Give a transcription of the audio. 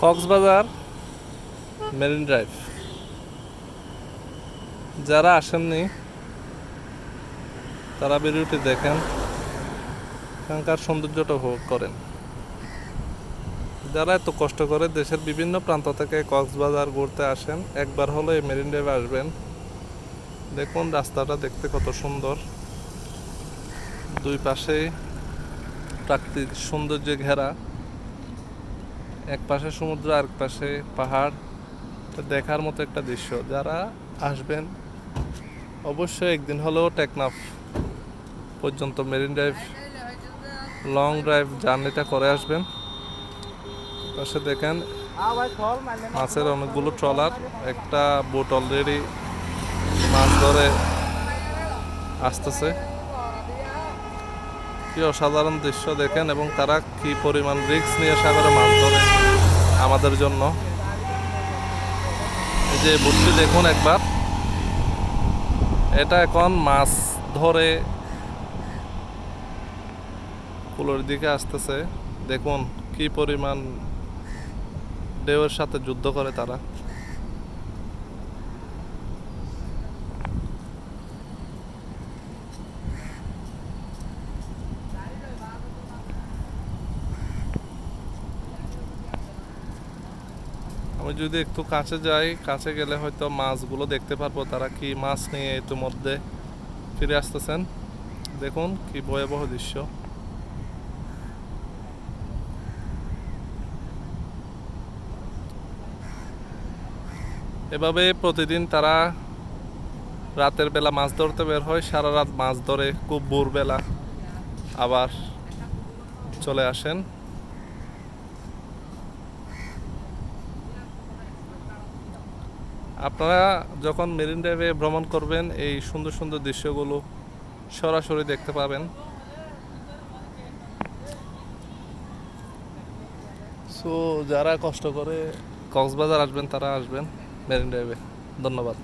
Cox's Bazar marine drive যারা আসেননি তারা ভিডিওটি দেখেন, এখানকার সৌন্দর্যটা উপভোগ করেন। যারা এত কষ্ট করে দেশের বিভিন্ন প্রান্ত থেকে কক্সবাজার ঘুরতে আসেন, একবার হলো এই মেরিন ড্রাইভে আসবেন। দেখুন রাস্তাটা দেখতে কত সুন্দর, দুই পাশে প্রাকৃতিক সৌন্দর্যে ঘেরা, এক পাশে সমুদ্র আর এক পাশে পাহাড়। দেখার মতো একটা দৃশ্য। যারা আসবেন অবশ্যই একদিন হলেও টেকনাফ পর্যন্ত মেরিন ড্রাইভ লং ড্রাইভ জার্নিটা করে আসবেন। পাশে দেখেন মাছের অনেকগুলো ট্রলার, একটা বোট অলরেডি মাছ ধরে আসতেছে। কি অসাধারণ দৃশ্য দেখেন, এবং তারা কি পরিমাণ রিস্ক নিয়ে সাগরে মাছ ধরে আমাদের জন্য। এই যে বোটটি দেখুন একবার, এটা এখন মাছ ধরে কুলোর দিকে আসতেছে। দেখুন কি পরিমাণ ঢেউয়ের সাথে যুদ্ধ করে তারা। আমি যদি একটু কাছে যাই, কাছে গেলে হয়তো মাছগুলো দেখতে পারবো তারা কি মাছ নিয়ে ইতিমধ্যে ফিরে আসতেছেন। দেখুন কি ভয়াবহ দৃশ্য। এভাবে প্রতিদিন তারা রাতের বেলা মাছ ধরতে বের হয়, সারা রাত মাছ ধরে খুব ভোরবেলা আবার চলে আসেন। আপনারা যখন মেরিন ড্রাইভে ভ্রমণ করবেন, এই সুন্দর সুন্দর দৃশ্যগুলো সরাসরি দেখতে পাবেন। সো যারা কষ্ট করে কক্সবাজার আসবেন তারা আসবেন মেরিন ড্রাইভে। ধন্যবাদ।